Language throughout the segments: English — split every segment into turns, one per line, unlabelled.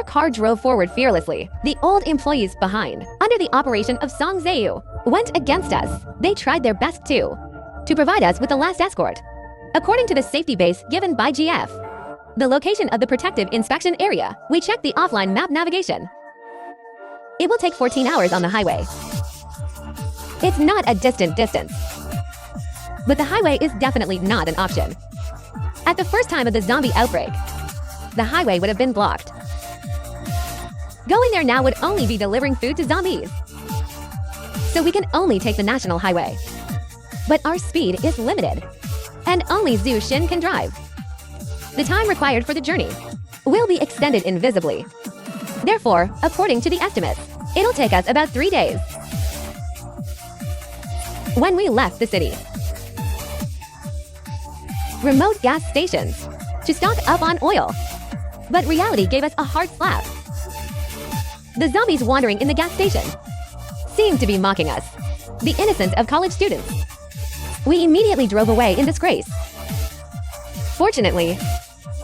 car drove forward fearlessly, the old employees behind, under the operation of Song Zayu, went against us. They tried their best to provide us with the last escort. According to the safety base given by GF, the location of the protective inspection area, we checked the offline map navigation. It will take 14 hours on the highway. It's not a distant distance, but the highway is definitely not an option. At the first time of the zombie outbreak, the highway would have been blocked. Going there now would only be delivering food to zombies. So we can only take the national highway. But our speed is limited, and only Zhu Xin can drive. The time required for the journey will be extended invisibly. Therefore, according to the estimates, it'll take us about 3 days. When we left the city, remote gas stations to stock up on oil, but reality gave us a hard slap. The zombies wandering in the gas station seemed to be mocking us, the innocence of college students. We immediately drove away in disgrace. Fortunately,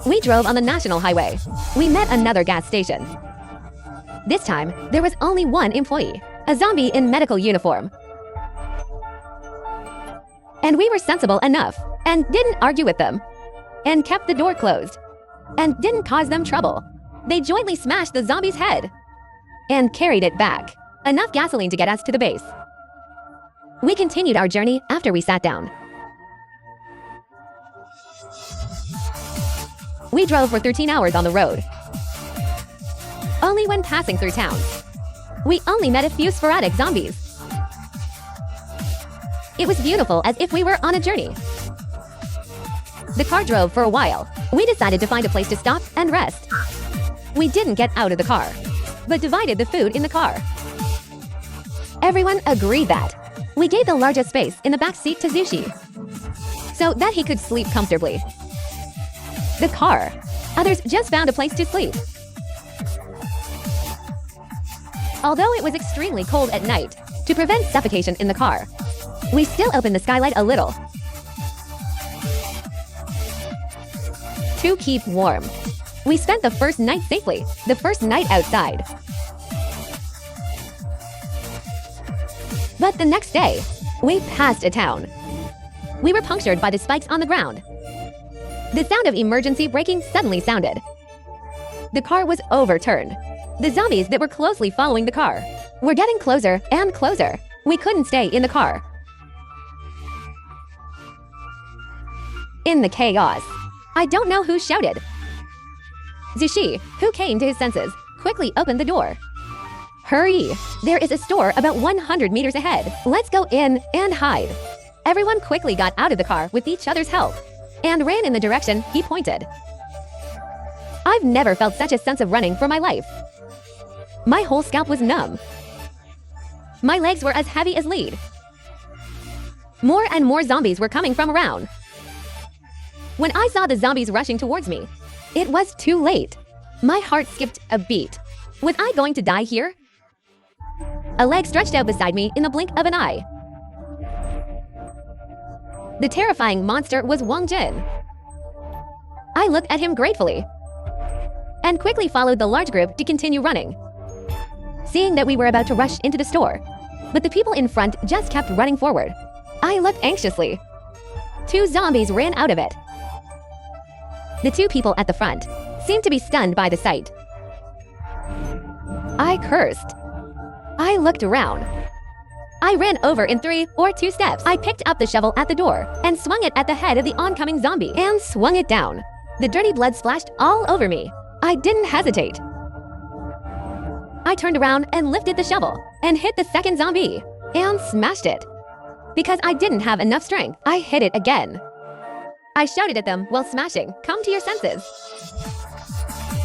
we drove on the national highway. We met another gas station. This time, there was only one employee, a zombie in medical uniform. And we were sensible enough and didn't argue with them and kept the door closed and didn't cause them trouble. They jointly smashed the zombie's head and carried it back. Enough gasoline to get us to the base. We continued our journey after we sat down. We drove for 13 hours on the road. Only when passing through towns, we only met a few sporadic zombies. It was beautiful, as if we were on a journey. The car drove for a while. We decided to find a place to stop and rest. We didn't get out of the car, but divided the food in the car. Everyone agreed that we gave the largest space in the back seat to Zushi, so that he could sleep comfortably. The car, others just found a place to sleep. Although it was extremely cold at night, to prevent suffocation in the car, we still opened the skylight a little to keep warm. We spent the first night safely, the first night outside. But the next day, we passed a town. We were punctured by the spikes on the ground. The sound of emergency braking suddenly sounded. The car was overturned. The zombies that were closely following the car were getting closer and closer. We couldn't stay in the car. In the chaos, I don't know who shouted. Zushi, who came to his senses, quickly opened the door. Hurry! There is a store about 100 meters ahead. Let's go in and hide. Everyone quickly got out of the car with each other's help and ran in the direction he pointed. I've never felt such a sense of running for my life. My whole scalp was numb. My legs were as heavy as lead. More and more zombies were coming from around. When I saw the zombies rushing towards me, it was too late. My heart skipped a beat. Was I going to die here? A leg stretched out beside me in the blink of an eye. The terrifying monster was Wang Jin. I looked at him gratefully and quickly followed the large group to continue running, seeing that we were about to rush into the store. But the people in front just kept running forward. I looked anxiously. 2 zombies ran out of it. The 2 people at the front seemed to be stunned by the sight. I cursed. I looked around. I ran over in 3 or 2 steps. I picked up the shovel at the door and swung it at the head of the oncoming zombie and swung it down. The dirty blood splashed all over me. I didn't hesitate. I turned around and lifted the shovel and hit the second zombie and smashed it. Because I didn't have enough strength, I hit it again. I shouted at them while smashing, "Come to your senses.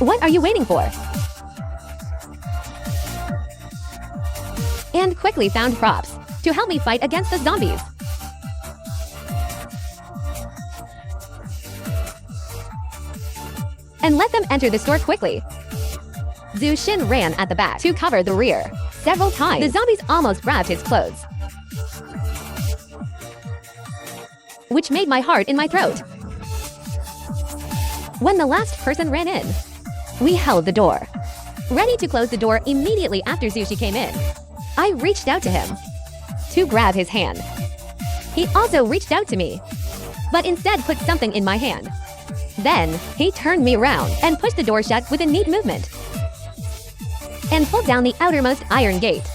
What are you waiting for?" And quickly found props to help me fight against the zombies. And let them enter the store quickly. Zhu Xin ran at the back to cover the rear. Several times, the zombies almost grabbed his clothes, which made my heart in my throat. When the last person ran in, we held the door ready to close the door immediately after Sushi came in. I reached out to him to grab his hand. He also reached out to me, but instead put something in my hand. Then, he turned me around and pushed the door shut with a neat movement and pulled down the outermost iron gate.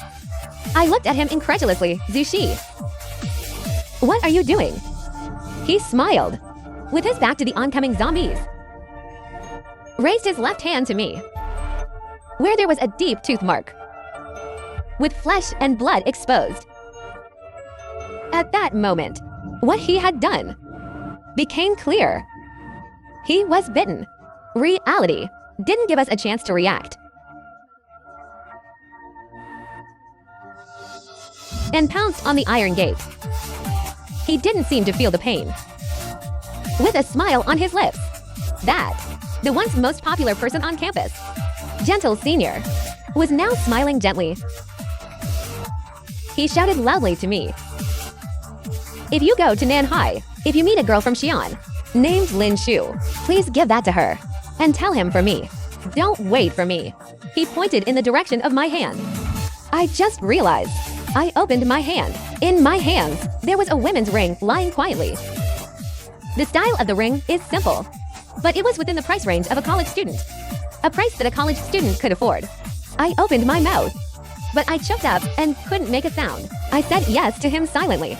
I looked at him incredulously. Sushi, what are you doing? He smiled, with his back to the oncoming zombies, raised his left hand to me, where there was a deep tooth mark, with flesh and blood exposed. At that moment, what he had done became clear. He was bitten. Reality didn't give us a chance to react, and pounced on the iron gate. He didn't seem to feel the pain. With a smile on his lips, that, the once most popular person on campus, Gentle Senior, was now smiling gently. He shouted loudly to me, "If you go to Nanhai, if you meet a girl from Xi'an named Lin Shu, please give that to her and tell him for me. Don't wait for me." He pointed in the direction of my hand. I just realized. I opened my hand. In my hands, there was a women's ring lying quietly. The style of the ring is simple, but it was within the price range of a college student, a price that a college student could afford. I opened my mouth, but I choked up and couldn't make a sound. I said yes to him silently.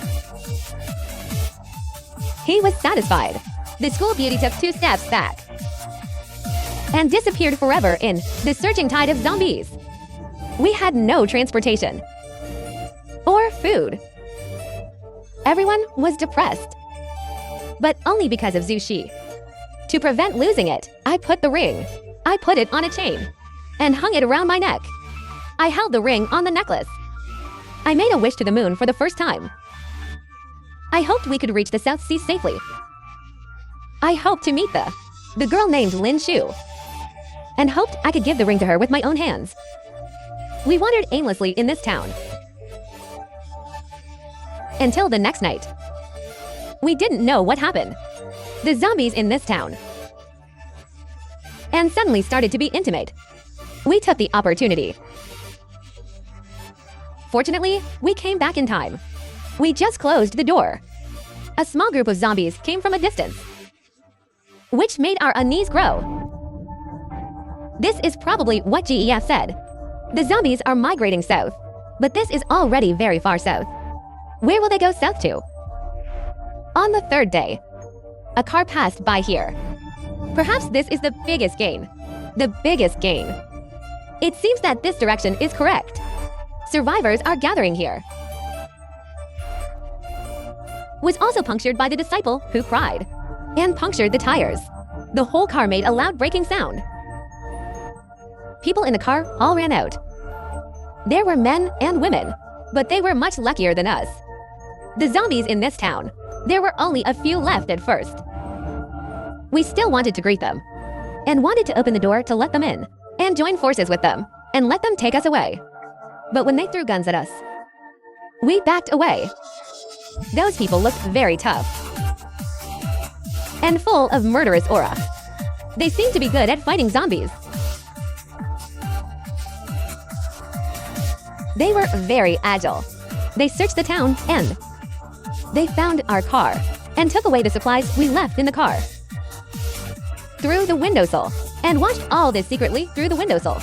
He was satisfied. The school beauty took 2 steps back and disappeared forever in the surging tide of zombies. We had no transportation or food. Everyone was depressed, but only because of Sushi. To prevent losing it, I put it on a chain and hung it around my neck. I held the ring on the necklace. I made a wish to the moon for the first time. I hoped we could reach the South Sea safely. I hoped to meet the girl named Lin Shu, and hoped I could give the ring to her with my own hands. We wandered aimlessly in this town until the next night. We didn't know what happened. The zombies in this town and suddenly started to be intimate. We took the opportunity. Fortunately, we came back in time. We just closed the door. A small group of zombies came from a distance, which made our unease grow. This is probably what GEF said. The zombies are migrating south, but this is already very far south. Where will they go south to? On the 3rd day, a car passed by here. Perhaps this is the biggest gain. The biggest gain. It seems that this direction is correct. Survivors are gathering here. Was also punctured by the disciple who cried and punctured the tires. The whole car made a loud braking sound. People in the car all ran out. There were men and women, but they were much luckier than us. The zombies in this town, there were only a few left at first. We still wanted to greet them and wanted to open the door to let them in and join forces with them and let them take us away. But when they threw guns at us, we backed away. Those people looked very tough and full of murderous aura. They seemed to be good at fighting zombies. They were very agile. They searched the town and they found our car and took away the supplies we left in the car through the windowsill and watched all this secretly through the windowsill.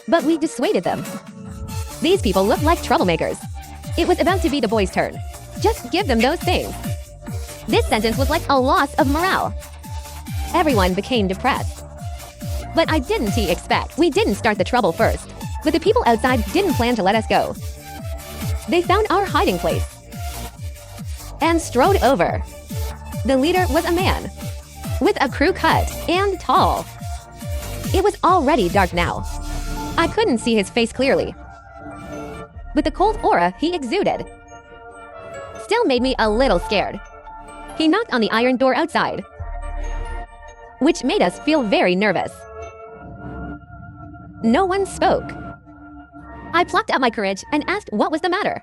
But we dissuaded them. These people looked like troublemakers. It was about to be the boys' turn. Just give them those things. This sentence was like a loss of morale. Everyone became depressed. But I didn't expect. We didn't start the trouble first, but the people outside didn't plan to let us go. They found our hiding place and strode over. The leader was a man with a crew cut and tall. It was already dark now. I couldn't see his face clearly, but the cold aura he exuded still made me a little scared. He knocked on the iron door outside, which made us feel very nervous. No one spoke. I plucked up my courage and asked what was the matter.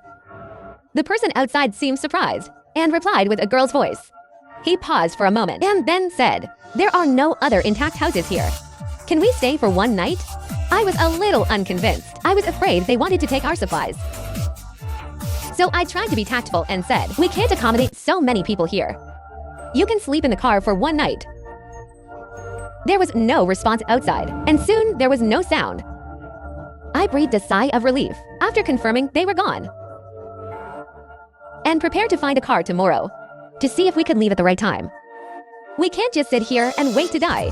The person outside seemed surprised and replied with a girl's voice. He paused for a moment and then said, "There are no other intact houses here. Can we stay for one night? I was a little unconvinced. I was afraid they wanted to take our supplies. So I tried to be tactful and said, we can't accommodate so many people here. You can sleep in the car for one night. There was no response outside, and soon there was no sound. I breathed a sigh of relief after confirming they were gone, and prepared to find a car tomorrow to see if we could leave at the right time. We can't just sit here and wait to die.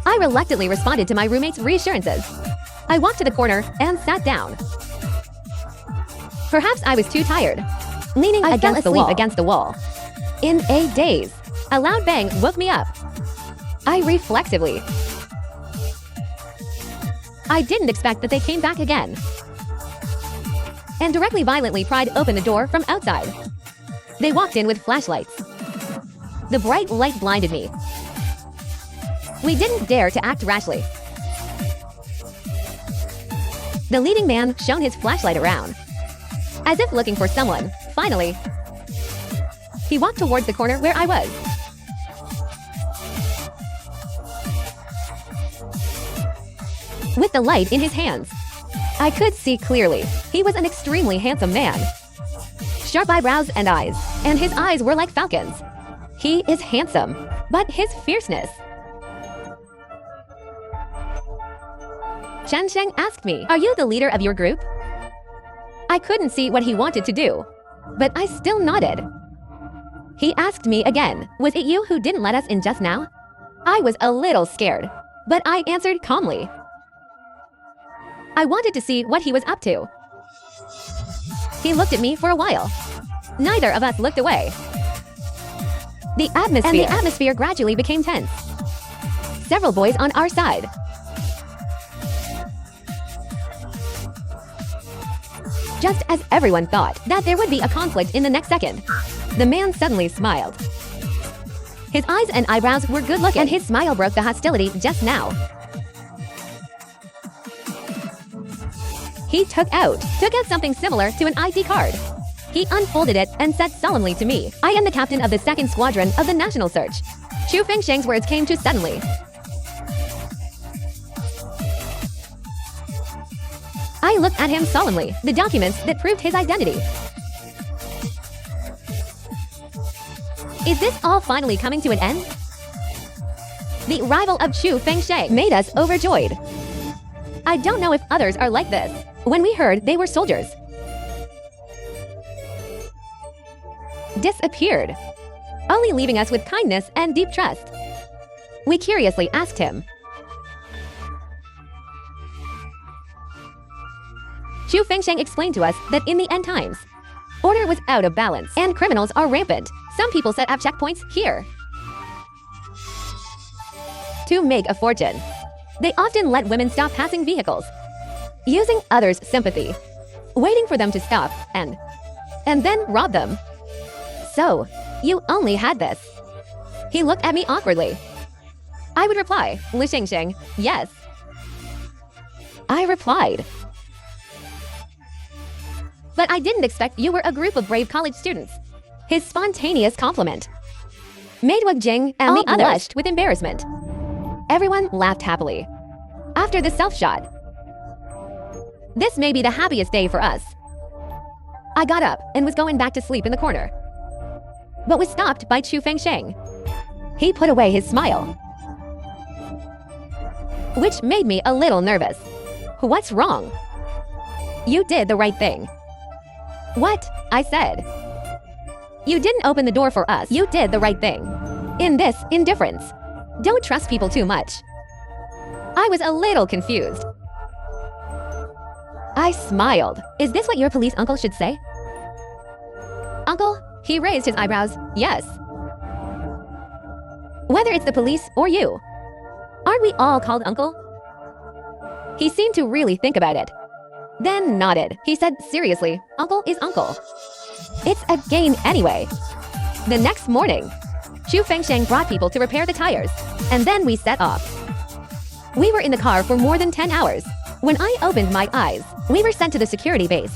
I reluctantly responded to my roommate's reassurances. I walked to the corner and sat down. Perhaps I was too tired, leaning against the wall. In a daze, a loud bang woke me up. I reflexively. I didn't expect that they came back again, and directly violently pried open the door from outside. They walked in with flashlights. The bright light blinded me. We didn't dare to act rashly. The leading man shone his flashlight around, as if looking for someone. Finally, he walked towards the corner where I was. With the light in his hands, I could see clearly. He was an extremely handsome man. Sharp eyebrows and eyes, and his eyes were like falcons. He is handsome, but his fierceness. Chen Sheng asked me, "Are you the leader of your group?" I couldn't see what he wanted to do, but I still nodded. He asked me again, "Was it you who didn't let us in just now?" I was a little scared, but I answered calmly. I wanted to see what he was up to. He looked at me for a while. Neither of us looked away. The atmosphere gradually became tense. Several boys on our side. Just as everyone thought that there would be a conflict in the next second, the man suddenly smiled. His eyes and eyebrows were good looking, and his smile broke the hostility just now. He took out something similar to an ID card. He unfolded it and said solemnly to me, "I am the captain of the 2nd Squadron of the National Search." Chu Fengsheng's words came too suddenly. I looked at him solemnly, the documents that proved his identity. Is this all finally coming to an end? The arrival of Chu Fengsheng made us overjoyed. I don't know if others are like this. When we heard they were soldiers, disappeared, only leaving us with kindness and deep trust. We curiously asked him. Chu Fengsheng explained to us that in the end times, order was out of balance and criminals are rampant. Some people set up checkpoints here to make a fortune. They often let women stop passing vehicles, using others' sympathy, waiting for them to stop and then rob them. "So, you only had this?" He looked at me awkwardly. I would reply, "Li Xingxing, yes." I replied, "But I didn't expect you were a group of brave college students." His spontaneous compliment made Wang Jing and the others blushed with embarrassment. Everyone laughed happily. After the self-shot, this may be the happiest day for us. I got up and was going back to sleep in the corner, but was stopped by Chu Fengsheng. He put away his smile, which made me a little nervous. "What's wrong?" "You did the right thing." "What?" I said. "You didn't open the door for us. You did the right thing." In this indifference, don't trust people too much. I was a little confused. I smiled. "Is this what your police uncle should say?" "Uncle?" He raised his eyebrows. "Yes. Whether it's the police or you, aren't we all called uncle?" He seemed to really think about it, then nodded. He said seriously, "Uncle is uncle. It's a game anyway." The next morning, Chu Fengsheng brought people to repair the tires, and then we set off. We were in the car for more than 10 hours. When I opened my eyes, we were sent to the security base.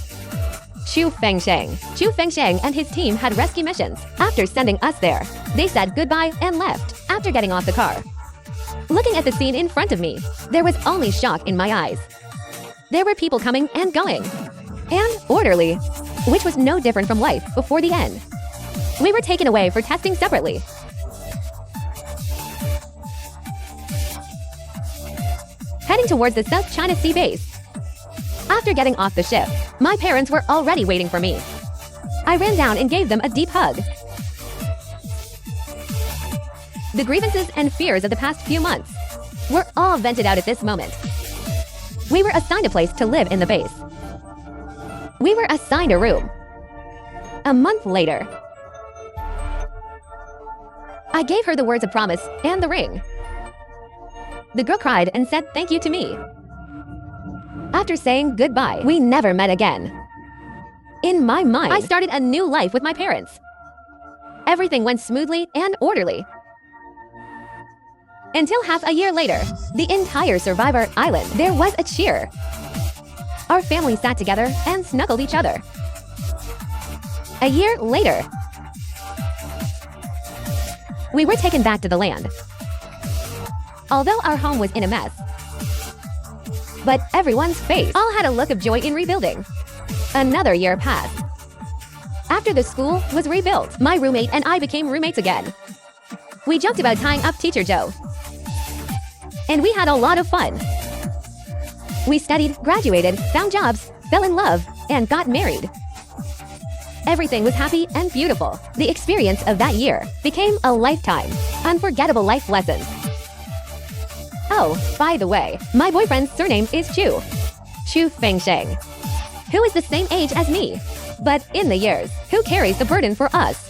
Chu Fengsheng and his team had rescue missions. After sending us there, they said goodbye and left. After getting off the car, Looking at the scene in front of me, there was only shock in my eyes. There were people coming and going, and orderly, which was no different from life before the end. We were taken away for testing separately. Heading towards the South China Sea base. After getting off the ship, my parents were already waiting for me. I ran down and gave them a deep hug. The grievances and fears of the past few months were all vented out at this moment. We were assigned a place to live in the base. We were assigned a room. A month later, I gave her the words of promise and the ring. The girl cried and said thank you to me. After saying goodbye, we never met again. In my mind, I started a new life with my parents. Everything went smoothly and orderly. Until half a year later, the entire Survivor Island, there was a cheer. Our family sat together and snuggled each other. A year later, we were taken back to the land. Although our home was in a mess, but everyone's face all had a look of joy in rebuilding. Another year passed. After the school was rebuilt, my roommate and I became roommates again. We joked about tying up Teacher Joe, and we had a lot of fun. We studied, graduated, found jobs, fell in love, and got married. Everything was happy and beautiful. The experience of that year became a lifetime, unforgettable life lessons. Oh, by the way, my boyfriend's surname is Chu Fengsheng, who is the same age as me. But in the years, who carries the burden for us?